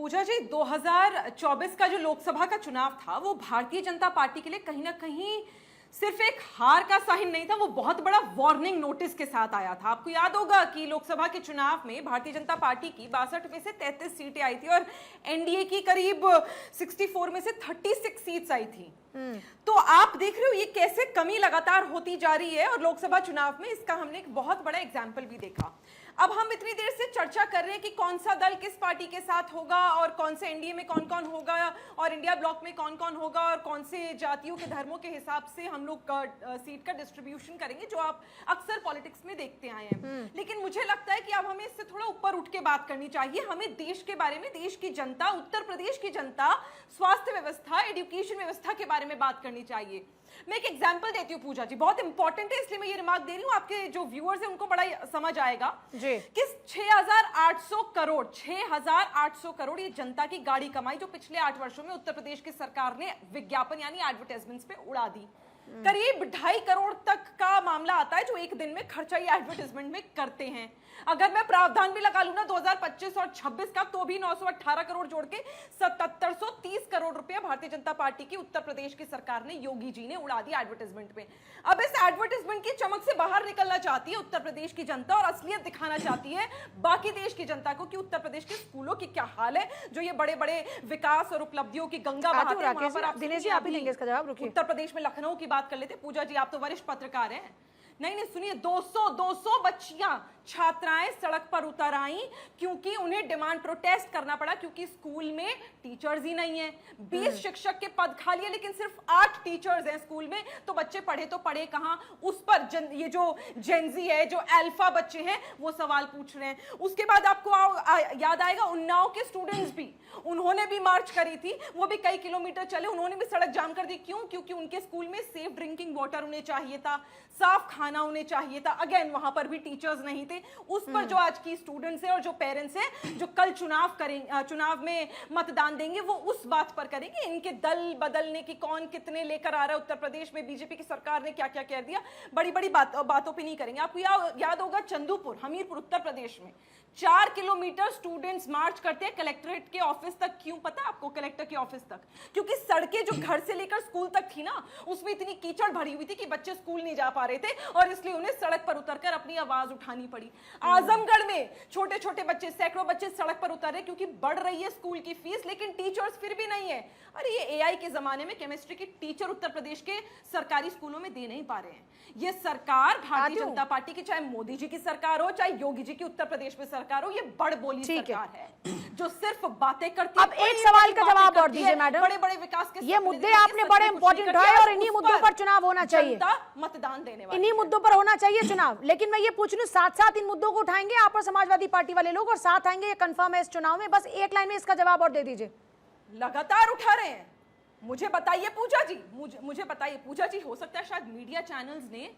पूजा जी, 2024 का जो लोकसभा का चुनाव था वो भारतीय जनता पार्टी के लिए कहीं ना कहीं सिर्फ एक हार का साइन नहीं था, वो बहुत बड़ा वार्निंग नोटिस के साथ आया था। आपको याद होगा कि लोकसभा के चुनाव में भारतीय जनता पार्टी की 62 में से 33 सीटें आई थी और एनडीए की करीब 64 में से 36 सीट्स आई थी। तो आप देख रहे हो ये कैसे कमी लगातार होती जा रही है और लोकसभा चुनाव में इसका हमने एक बहुत बड़ा एग्जाम्पल भी देखा। अब हम इतनी देर से चर्चा कर रहे हैं कि कौन सा दल किस पार्टी के साथ होगा और कौन से एनडीए में कौन कौन होगा और इंडिया ब्लॉक में कौन कौन होगा और कौन से जातियों के धर्मों के हिसाब से हम लोग सीट का डिस्ट्रीब्यूशन करेंगे, जो आप अक्सर पॉलिटिक्स में देखते आए हैं। लेकिन मुझे लगता है कि अब हमें इससे थोड़ा ऊपर उठ के बात करनी चाहिए। हमें देश के बारे में, देश की जनता, उत्तर प्रदेश की जनता, स्वास्थ्य व्यवस्था, एजुकेशन व्यवस्था के बारे में बात करनी चाहिए। मैं एक एग्जांपल देती हूँ पूजा जी, बहुत इंपॉर्टेंट है इसलिए मैं ये रिमार्क दे रही हूँ, आपके जो व्यूअर्स हैं उनको बड़ा समझ आएगा जी। कि 6,800 करोड़ ये जनता की गाड़ी कमाई जो पिछले 8 वर्षों में उत्तर प्रदेश की सरकार ने विज्ञापन यानी एडवर्टाइजमेंट्स पे उड़ा दी। करीब 2.5 करोड़ तक का मामला आता है जो एक दिन में खर्चा ये एडवर्टाइजमेंट में करते हैं। अगर मैं प्रावधान भी लगा लूं ना 2025 और 26 का, तो भी 918 करोड़ जोड़ के 7730 करोड़ रुपए भारतीय जनता पार्टी की उत्तर प्रदेश की सरकार ने, योगी जी ने उड़ा दिया एडवर्टाइजमेंट पे। अब इस एडवर्टाइजमेंट की चमक से बाहर निकलना चाहती है उत्तर प्रदेश की जनता और असलियत दिखाना चाहती है बाकी देश की जनता को कि उत्तर प्रदेश के स्कूलों की क्या हाल है, जो ये बड़े बड़े विकास और उपलब्धियों की गंगा बहाते हैं। वहां पर आप दिनेश जी आप ही देंगे इसका जवाब। उत्तर प्रदेश में लखनऊ की बात कर लेते पूजा जी, आप तो वरिष्ठ पत्रकार हैं। नहीं सुनिए, 200 बच्चियां, छात्राएं सड़क पर उतर आई क्योंकि उन्हें डिमांड प्रोटेस्ट करना पड़ा, क्योंकि स्कूल में टीचर्स ही नहीं है। 20 शिक्षक के पद खाली है लेकिन सिर्फ 8 टीचर्स हैं स्कूल में, तो बच्चे पढ़े तो पढ़े कहां। उस पर ये जो जेनजी है, जो अल्फा बच्चे हैं, वो सवाल पूछ रहे हैं। उसके बाद आपको याद आएगा उन्नाव के स्टूडेंट्स भी, उन्होंने भी मार्च करी थी, वो भी कई किलोमीटर चले, उन्होंने भी सड़क जाम कर दी। क्यों? क्योंकि उनके स्कूल में सेफ ड्रिंकिंग वाटर उन्हें चाहिए था, साफ खाना उन्हें चाहिए था। अगेन वहां पर भी टीचर्स नहीं थे। उस पर जो आज की स्टूडेंट्स हैं और जो पेरेंट्स हैं, जो कल चुनाव में मतदान देंगे, वो उस बात पर करेंगे इनके दल बदलने की, कौन कितने लेकर आ रहा है। उत्तर प्रदेश में बीजेपी की सरकार ने क्या क्या कह दिया, बड़ी बड़ी बातों पे नहीं करेंगे। आपको याद होगा चंदूपुर, हमीरपुर, उत्तर प्रदेश में 4 किलोमीटर स्टूडेंट्स मार्च करते हैं कलेक्ट्रेट के ऑफिस तक। क्यों पता है आपको? कलेक्टर के ऑफिस तक, क्योंकि सड़कें जो घर से लेकर स्कूल तक थी ना, उसमें इतनी कीचड़ भरी हुई थी कि बच्चे स्कूल नहीं जा पा रहे थे और इसलिए उन्हें सड़क पर उतरकर अपनी आवाज उठानी पड़ी। आजमगढ़ में छोटे छोटे बच्चे, सैकड़ों बच्चे सड़क पर उतर रहे क्योंकि बढ़ रही है स्कूल की फीस, लेकिन टीचर्स फिर भी नहीं है। अरे ये एआई के जमाने में केमिस्ट्री की टीचर उत्तर प्रदेश के सरकारी स्कूलों में दे नहीं पा रहे हैं। ये सरकार भारतीय जनता पार्टी की, चाहे मोदी जी की सरकार हो, चाहे योगी जी की उत्तर प्रदेश में सरकार हो, ये बड़बोली सरकार है जो सिर्फ बातें करती है। अब एक सवाल का जवाब और दीजिए मैडम। बड़े बड़े विकास के ये मुद्दे आपने बड़े इंपॉर्टेंट उठाए और इन्हीं मुद्दों पर चुनाव होना चाहिए, मतदान देने वाले इन्हीं मुद्दों पर होना चाहिए चुनाव। लेकिन मैं ये पूछ रही हूँ, साथ साथ इन मुद्दों को उठाएंगे आप और समाजवादी पार्टी वाले लोग, और साथ आएंगे, ये कंफर्म है इस चुनाव में? बस एक लाइन में इसका जवाब और दे दीजिए। लगातार उठा रहे हैं। मुझे बताइए पूजा जी, मुझे बताइए पूजा जी, हो सकता है शायद मीडिया चैनल्स ने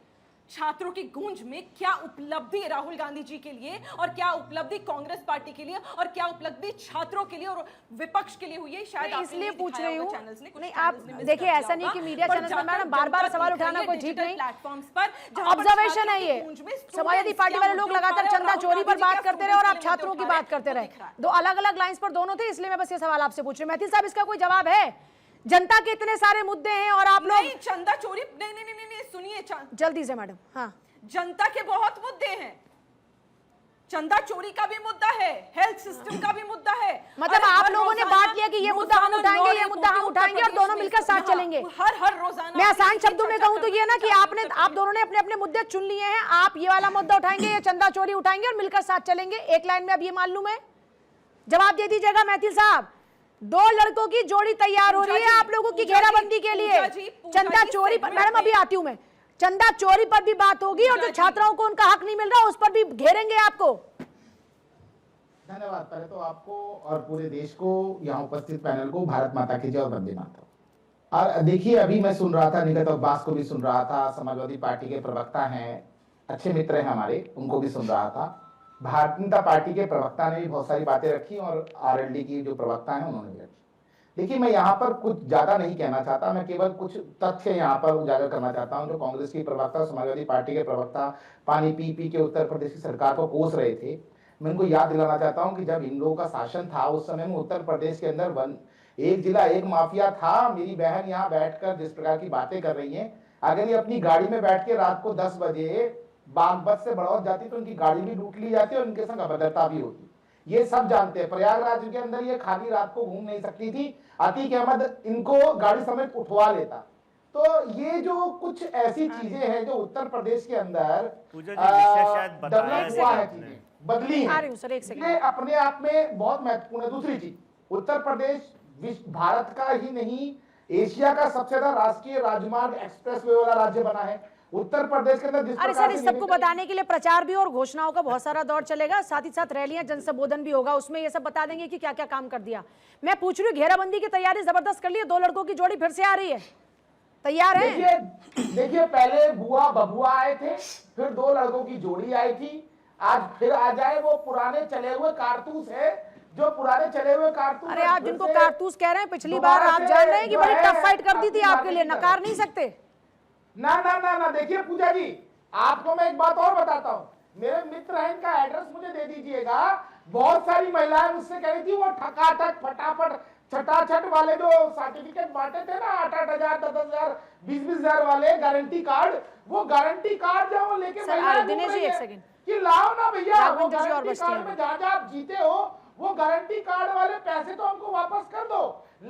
छात्रों की गूंज में क्या उपलब्धि राहुल गांधी जी के लिए और क्या उपलब्धि कांग्रेस पार्टी के लिए और क्या उपलब्धि छात्रों के लिए और विपक्ष के लिए हुई है, शायद इसलिए पूछ रही हूँ। नहीं, आप देखिए, ऐसा नहीं कि मीडिया चैनल्स पर मैडम बार-बार सवाल उठाना कोई ठीक नहीं, प्लेटफॉर्म्स पर ऑब्जर्वेशन है ये। समाजवादी पार्टी वाले लोग लगातार चंदा चोरी पर बात करते रहे और आप छात्रों की बात करते रहे। दो अलग अलग लाइंस पर दोनों थे, इसलिए मैं बस ये सवाल आपसे पूछ रही हूँ। मैथिल साहब, इसका कोई जवाब है? जनता के इतने सारे मुद्दे हैं और आप लोग चंदा चोरी, नहीं सुनिए जल्दी से मैडम। हाँ, जनता के बहुत मुद्दे हैं। चंदा चोरी का भी मुद्दा है, हेल्थ सिस्टम का भी मुद्दा है। मतलब आप लोगों ने बात किया कि ये मुद्दा हम उठाएंगे, ये मुद्दा हम उठाएंगे और दोनों मिलकर साथ चलेंगे। हर रोजाना मैं आसान शब्दों में कहूं तो ये ना कि आप दोनों ने अपने अपने मुद्दे चुन लिए हैं। आप ये वाला मुद्दा उठाएंगे, ये चंदा चोरी उठाएंगे और मिलकर साथ चलेंगे। एक लाइन में अब ये मालूम है, जवाब दे दीजिएगा मैथिल साहब। 2 लड़कों की जोड़ी तैयार हो रही है आप लोगों की घेराबंदी के लिए। चंदा चोरी पर मैडम अभी आती हूं मैं, चंदा चोरी पर भी बात होगी और जो छात्राओं को उनका हक नहीं मिल रहा उस पर भी घेरेंगे आपको। धन्यवाद। पहले तो आपको और पूरे देश को, यहाँ उपस्थित पैनल को भारत माता की जय और वंदे मातरम। और देखिए, अभी मैं सुन रहा था, निगत अब्बास को भी सुन रहा था, समाजवादी पार्टी के प्रवक्ता हैं, अच्छे मित्र हैं हमारे, उनको भी सुन रहा था। भारतीय जनता पार्टी के प्रवक्ता ने भी बहुत सारी बातें रखी और आरएलडी की जो प्रवक्ता है उन्होंने भी रखी। देखिए, मैं यहाँ पर कुछ ज्यादा नहीं कहना चाहता, मैं केवल कुछ तथ्य यहाँ पर उजागर करना चाहता हूँ। जो कांग्रेस की प्रवक्ता, समाजवादी पार्टी के प्रवक्ता पानी पी पी के उत्तर प्रदेश की सरकार को कोस रहे थे, मैं उनको याद दिलाना चाहता हूं कि जब इन लोगों का शासन था उस समय में उत्तर प्रदेश के अंदर एक जिला एक माफिया था। मेरी बहन यहाँ बैठकर जिस प्रकार की बातें कर रही हैं, अगर ये अपनी गाड़ी में बैठ के रात को 10 बजे बागपत से बड़ौद जाती तो उनकी गाड़ी भी लूट ली जाती और उनके संग अभद्रता भी होती। ये सब जानते हैं। प्रयागराज के अंदर ये खाली रात को घूम नहीं सकती थी, अतीक अहमद इनको गाड़ी समेत उठवा लेता। तो ये जो कुछ ऐसी चीजें हैं जो उत्तर प्रदेश के अंदर डेवलप हुआ है, चीजें बदली आ हैं, रही हूँ सर, एक सेकंड। ये अपने आप में बहुत महत्वपूर्ण है। दूसरी चीज, उत्तर प्रदेश भारत का ही नहीं एशिया का सबसे ज्यादा राष्ट्रीय राजमार्ग एक्सप्रेसवे वाला राज्य बना है। उत्तर प्रदेश के अंदर जिस अरे प्रकार सर, इस से सबको बताने के लिए प्रचार भी और घोषणाओं का बहुत सारा दौर चलेगा, साथ ही साथ रैलियां, जन संबोधन भी होगा, उसमें ये सब बता देंगे कि क्या क्या काम कर दिया। मैं पूछ रही हूँ, घेराबंदी की तैयारी जबरदस्त कर ली है, 2 लड़कों की जोड़ी फिर से आ रही है, तैयार है? देखिए पहले बुआ बबुआ आए थे, फिर 2 लड़कों की जोड़ी आई थी, आज फिर आ जाए। वो पुराने चले हुए कारतूस है, जो पुराने चले हुए कारतूस। अरे आप जिनको कारतूस कह रहे हैं, पिछली बार आप जान रहे हैं कि बड़ी टफ फाइट कर दी थी आपके लिए, नकार नहीं सकते। ना ना ना ना, देखिए पूजा जी, आपको मैं एक बात और बताता हूँ। मेरे मित्र हैं, इनका एड्रेस मुझे दे दीजिएगा। बहुत सारी महिलाएं मुझसे कह रही थी वो ठकाठक फटाफट छटाछट वाले जो सर्टिफिकेट बांटे थे ना, 8-8 हजार 10-10 20-20 हजार वाले गारंटी कार्ड, वो गारंटी कार्ड जो लेके दिनेश जी एक सेकंड कि लाओ ना भैया, वो राघवेंद्र जी और गारंटी बस्ती कार्ड में जहां जहां आप जीते हो वो गारंटी कार्ड वाले पैसे तो हमको वापस कर दो।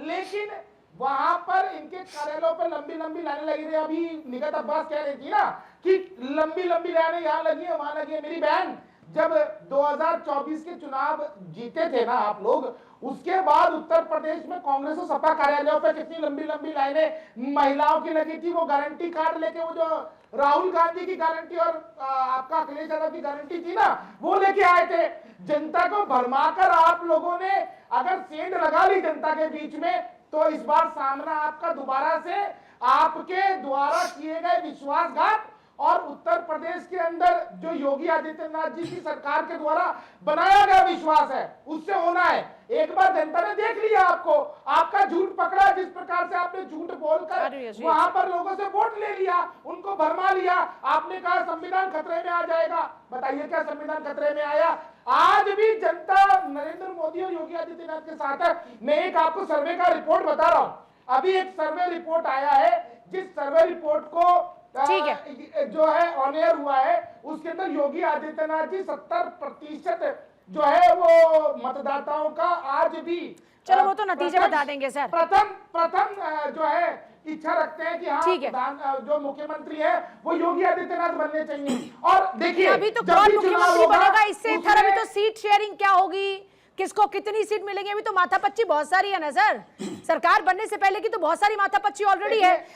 लेकिन वहां पर इनके कार्यालयों पर लंबी लंबी लाइनें लगी रही। अभी निगत अब्बास कह रही थी ना कि लंबी लंबी लाइनें यहाँ लगी है वहां लगी है। मेरी बहन, जब 2024 के चुनाव जीते थे ना आप लोग, उसके बाद उत्तर प्रदेश में कांग्रेस और सपा कार्यालयों पे कितनी लंबी लंबी लाइनें महिलाओं की लगी थी। वो गारंटी कार्ड लेके, वो जो राहुल गांधी की गारंटी और आपका अखिलेश यादव की गारंटी थी ना, वो लेके आए थे। जनता को भरमाकर आप लोगों ने अगर सेंध लगा ली जनता के बीच में, तो इस बार सामना आपका दोबारा से आपके द्वारा किए गए विश्वासघात और उत्तर प्रदेश के अंदर जो योगी आदित्यनाथ जी की सरकार के द्वारा बनाया गया विश्वास है, उससे होना है। एक बार जनता ने देख लिया आपको, आपका झूठ पकड़ा, जिस प्रकार से आपने झूठ बोलकर वहां पर लोगों से वोट ले लिया, उनको भरमा लिया। आपने कहा संविधान खतरे में आ जाएगा, बताइए क्या संविधान खतरे में आया? आज भी जनता नरेंद्र मोदी और योगी आदित्यनाथ के साथ है। मैं एक आपको सर्वे का रिपोर्ट बता रहा हूं। अभी एक सर्वे रिपोर्ट आया है, जिस सर्वे रिपोर्ट को ठीक है जो है ऑन एयर हुआ है, उसके अंदर योगी आदित्यनाथ जी 70% जो है वो मतदाताओं का आज भी, चलो वो तो नतीजे बता देंगे सर। प्रथम जो है इच्छा रखते हैं कि हाँ जो मुख्यमंत्री है वो योगी आदित्यनाथ बनने चाहिए। और देखिए अभी तो कौन मुख्यमंत्री बनेगा, इससे इधर अभी तो सीट शेयरिंग क्या होगी, किसको कितनी सीट मिलेंगी, अभी तो माथापच्ची बहुत सारी है ना सर। सरकार बनने से पहले की तो बहुत सारी माथापच्ची ऑलरेडी है।